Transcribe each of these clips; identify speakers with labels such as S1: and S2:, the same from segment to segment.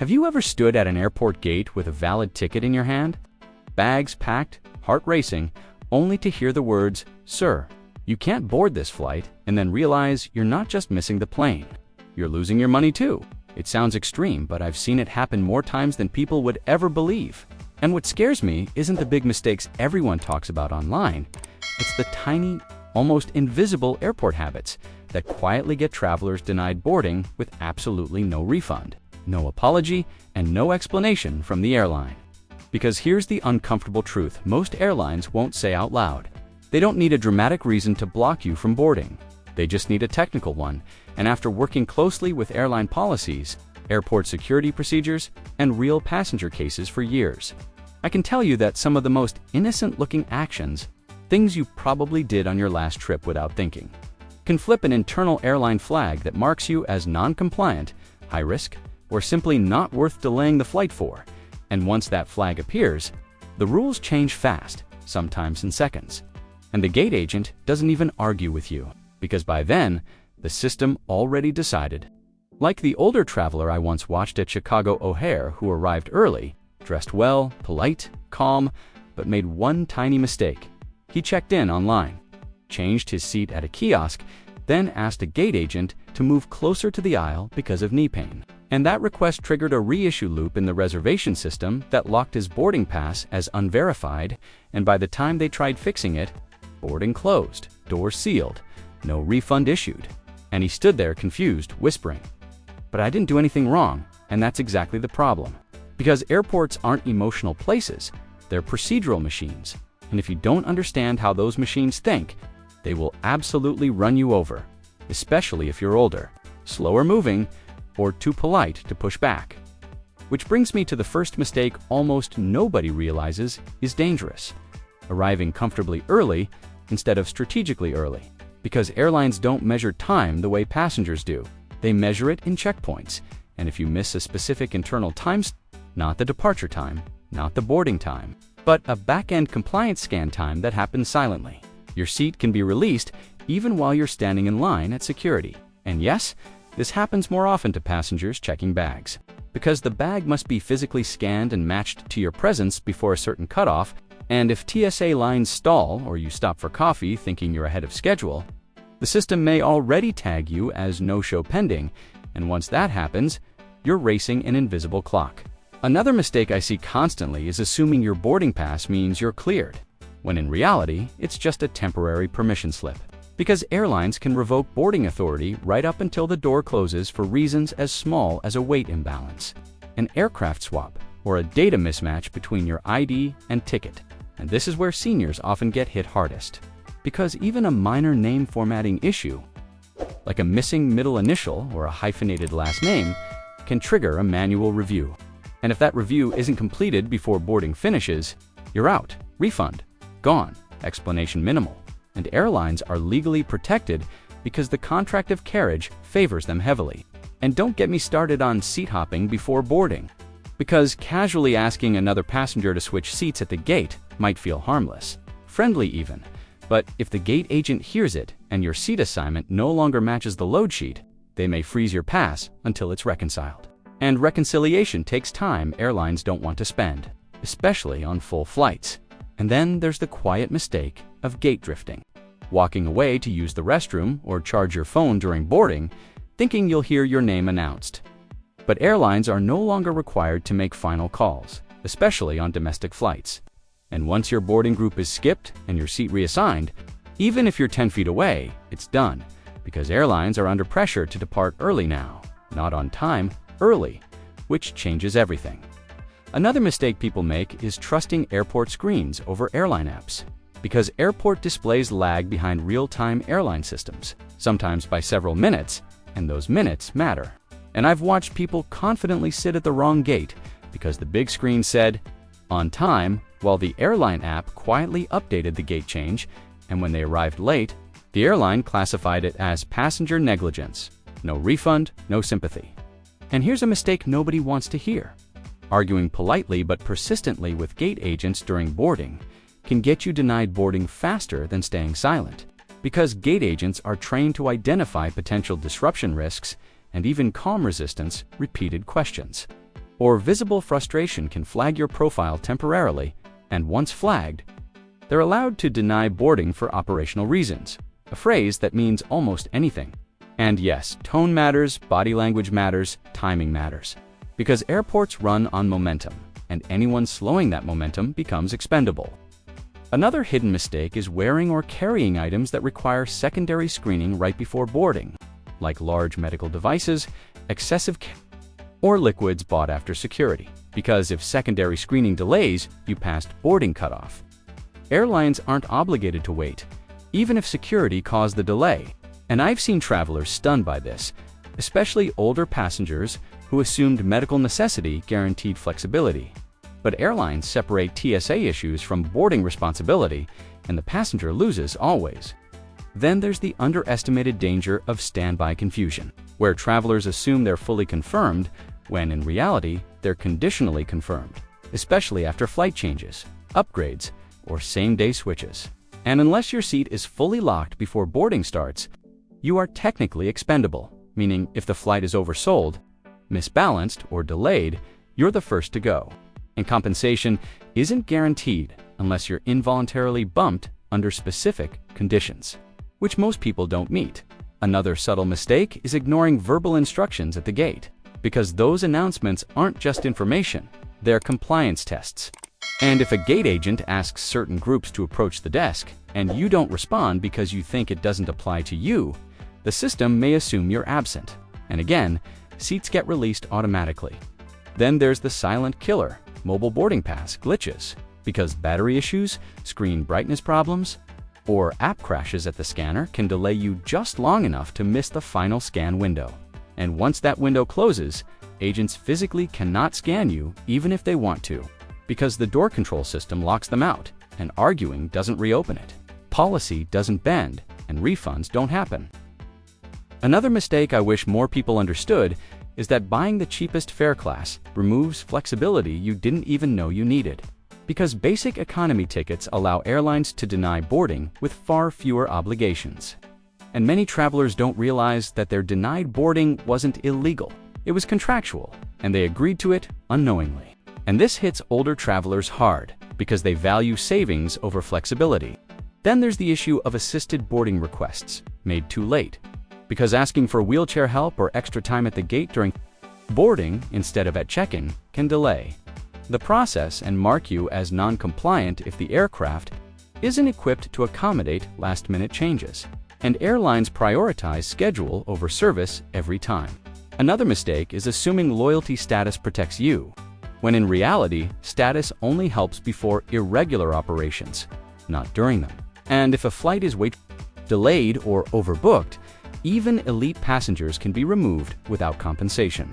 S1: Have you ever stood at an airport gate with a valid ticket in your hand? Bags packed, heart racing, only to hear the words, "Sir, you can't board this flight," and then realize you're not just missing the plane, you're losing your money too. It sounds extreme, but I've seen it happen more times than people would ever believe. And what scares me isn't the big mistakes everyone talks about online. It's the tiny, almost invisible airport habits that quietly get travelers denied boarding with absolutely no refund, no apology, and no explanation from the airline. Because here's the uncomfortable truth most airlines won't say out loud. They don't need a dramatic reason to block you from boarding. They just need a technical one, and after working closely with airline policies, airport security procedures, and real passenger cases for years, I can tell you that some of the most innocent-looking actions, things you probably did on your last trip without thinking, can flip an internal airline flag that marks you as non-compliant, high risk, or simply not worth delaying the flight for. And once that flag appears, the rules change fast, sometimes in seconds. And the gate agent doesn't even argue with you, because by then, the system already decided. Like the older traveler I once watched at Chicago O'Hare who arrived early, dressed well, polite, calm, but made one tiny mistake. He checked in online, changed his seat at a kiosk, then asked a gate agent to move closer to the aisle because of knee pain. And that request triggered a reissue loop in the reservation system that locked his boarding pass as unverified, and by the time they tried fixing it, boarding closed, doors sealed, no refund issued. And he stood there confused, whispering, "But I didn't do anything wrong," and that's exactly the problem. Because airports aren't emotional places, they're procedural machines. And if you don't understand how those machines think, they will absolutely run you over, especially if you're older, slower moving, or too polite to push back. Which brings me to the first mistake almost nobody realizes is dangerous: arriving comfortably early instead of strategically early. Because airlines don't measure time the way passengers do. They measure it in checkpoints, and if you miss a specific internal time, not the departure time, not the boarding time, but a back-end compliance scan time that happens silently, your seat can be released even while you're standing in line at security. And yes, this happens more often to passengers checking bags. Because the bag must be physically scanned and matched to your presence before a certain cutoff, and if TSA lines stall or you stop for coffee thinking you're ahead of schedule, the system may already tag you as no-show pending, and once that happens, you're racing an invisible clock. Another mistake I see constantly is assuming your boarding pass means you're cleared, when in reality, it's just a temporary permission slip. Because airlines can revoke boarding authority right up until the door closes for reasons as small as a weight imbalance, an aircraft swap, or a data mismatch between your ID and ticket. And this is where seniors often get hit hardest. Because even a minor name formatting issue, like a missing middle initial or a hyphenated last name, can trigger a manual review. And if that review isn't completed before boarding finishes, you're out, refund, gone, explanation minimal. And airlines are legally protected because the contract of carriage favors them heavily. And don't get me started on seat hopping before boarding. Because casually asking another passenger to switch seats at the gate might feel harmless, friendly even. But if the gate agent hears it and your seat assignment no longer matches the load sheet, they may freeze your pass until it's reconciled. And reconciliation takes time airlines don't want to spend, especially on full flights. And then there's the quiet mistake of gate drifting. Walking away to use the restroom or charge your phone during boarding, thinking you'll hear your name announced. But airlines are no longer required to make final calls, especially on domestic flights. And once your boarding group is skipped and your seat reassigned, even if you're 10 feet away, it's done, because airlines are under pressure to depart early now, not on time, early, which changes everything. Another mistake people make is trusting airport screens over airline apps. Because airport displays lag behind real-time airline systems, sometimes by several minutes, and those minutes matter. And I've watched people confidently sit at the wrong gate because the big screen said, "On time," while the airline app quietly updated the gate change, and when they arrived late, the airline classified it as passenger negligence. No refund, no sympathy. And here's a mistake nobody wants to hear. Arguing politely but persistently with gate agents during boarding can get you denied boarding faster than staying silent. Because gate agents are trained to identify potential disruption risks and even calm resistance repeated questions. or visible frustration can flag your profile temporarily, and once flagged, they're allowed to deny boarding for operational reasons, a phrase that means almost anything. And yes, tone matters, body language matters, timing matters, because airports run on momentum, and anyone slowing that momentum becomes expendable. Another hidden mistake is wearing or carrying items that require secondary screening right before boarding, like large medical devices, excessive or liquids bought after security, because if secondary screening delays, you passed boarding cutoff. Airlines aren't obligated to wait, even if security caused the delay. And I've seen travelers stunned by this, especially older passengers who assumed medical necessity guaranteed flexibility. But airlines separate TSA issues from boarding responsibility, and the passenger loses always. Then there's the underestimated danger of standby confusion, where travelers assume they're fully confirmed when in reality they're conditionally confirmed, especially after flight changes, upgrades, or same-day switches. And unless your seat is fully locked before boarding starts, you are technically expendable, meaning if the flight is oversold, misbalanced, or delayed, you're the first to go. And compensation isn't guaranteed unless you're involuntarily bumped under specific conditions, which most people don't meet. Another subtle mistake is ignoring verbal instructions at the gate, because those announcements aren't just information, they're compliance tests. And if a gate agent asks certain groups to approach the desk, and you don't respond because you think it doesn't apply to you, the system may assume you're absent. And again, seats get released automatically. Then there's the silent killer, mobile boarding pass glitches, because battery issues, screen brightness problems, or app crashes at the scanner can delay you just long enough to miss the final scan window. And once that window closes, agents physically cannot scan you even if they want to, because the door control system locks them out, and arguing doesn't reopen it. Policy doesn't bend, and refunds don't happen. Another mistake I wish more people understood is that buying the cheapest fare class removes flexibility you didn't even know you needed, because basic economy tickets allow airlines to deny boarding with far fewer obligations. And many travelers don't realize that their denied boarding wasn't illegal. It was contractual, and they agreed to it unknowingly. And this hits older travelers hard because they value savings over flexibility. Then there's the issue of assisted boarding requests made too late, because asking for wheelchair help or extra time at the gate during boarding instead of at check-in can delay the process and mark you as non-compliant if the aircraft isn't equipped to accommodate last-minute changes. And airlines prioritize schedule over service every time. Another mistake is assuming loyalty status protects you, when in reality, status only helps before irregular operations, not during them. And if a flight is delayed or overbooked, even elite passengers can be removed without compensation.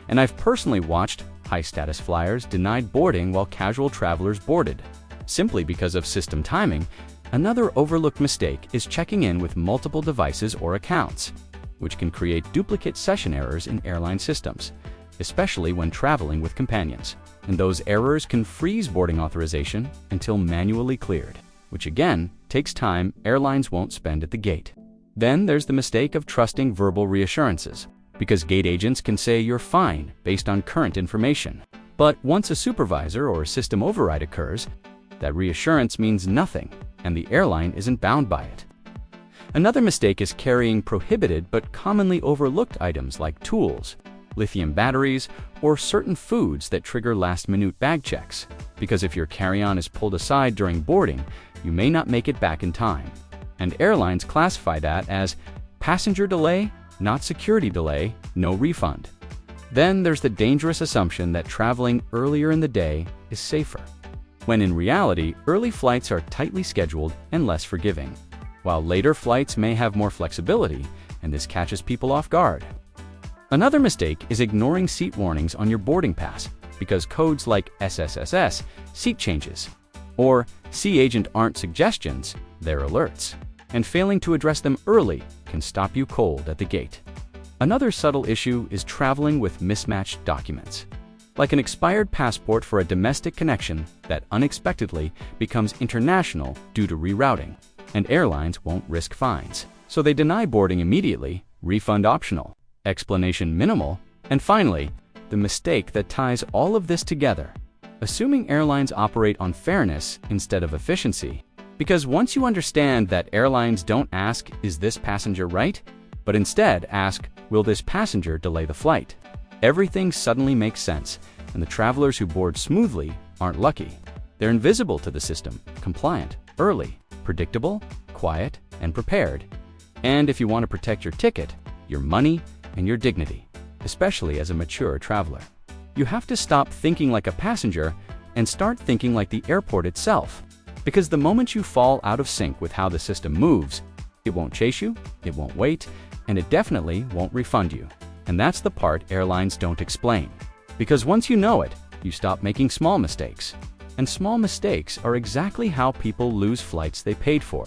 S1: And I've personally watched high-status flyers denied boarding while casual travelers boarded, simply because of system timing. Another overlooked mistake is checking in with multiple devices or accounts, which can create duplicate session errors in airline systems, especially when traveling with companions. And those errors can freeze boarding authorization until manually cleared, which again takes time airlines won't spend at the gate. Then there's the mistake of trusting verbal reassurances, because gate agents can say you're fine based on current information. But once a supervisor or system override occurs, that reassurance means nothing, and the airline isn't bound by it. Another mistake is carrying prohibited but commonly overlooked items like tools, lithium batteries, or certain foods that trigger last-minute bag checks, because if your carry-on is pulled aside during boarding, you may not make it back in time. And airlines classify that as passenger delay, not security delay, no refund. Then there's the dangerous assumption that traveling earlier in the day is safer, when in reality, early flights are tightly scheduled and less forgiving, while later flights may have more flexibility, and this catches people off guard. Another mistake is ignoring seat warnings on your boarding pass, because codes like SSSS, seat changes, or Sea Agent aren't suggestions, they're alerts, and failing to address them early can stop you cold at the gate. Another subtle issue is traveling with mismatched documents, like an expired passport for a domestic connection that unexpectedly becomes international due to rerouting, and airlines won't risk fines, so they deny boarding immediately, refund optional, explanation minimal, and finally, the mistake that ties all of this together. Assuming airlines operate on fairness instead of efficiency. Because once you understand that airlines don't ask, "Is this passenger right?" but instead ask, "Will this passenger delay the flight?" everything suddenly makes sense, and the travelers who board smoothly aren't lucky. They're invisible to the system, compliant, early, predictable, quiet, and prepared. And if you want to protect your ticket, your money, and your dignity, especially as a mature traveler, you have to stop thinking like a passenger and start thinking like the airport itself. Because the moment you fall out of sync with how the system moves, it won't chase you, it won't wait, and it definitely won't refund you. And that's the part airlines don't explain. Because once you know it, you stop making small mistakes. And small mistakes are exactly how people lose flights they paid for.